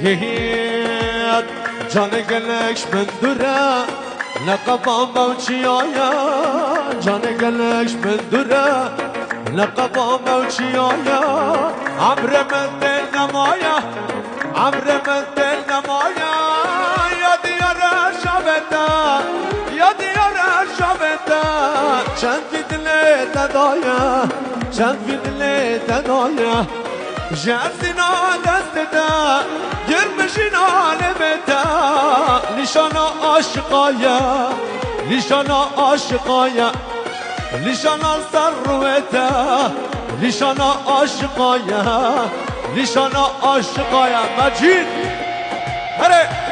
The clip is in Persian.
هيهيت جاني قلقش من درا لقبا موشي آيا جاني قلقش من درا لقبا موشي آيا عمر من دل نمايا عمر من دل نمايا يا ديار شابتا يا ديار شابتا چند في دلی تدایا چند في دلی تدایا جرسنا دست دا گرمشنا لبتا نشانا عاشقایا نشانا عاشقایا نشانا سروتا نشانا عاشقایا نشانا عاشقایا مجید هره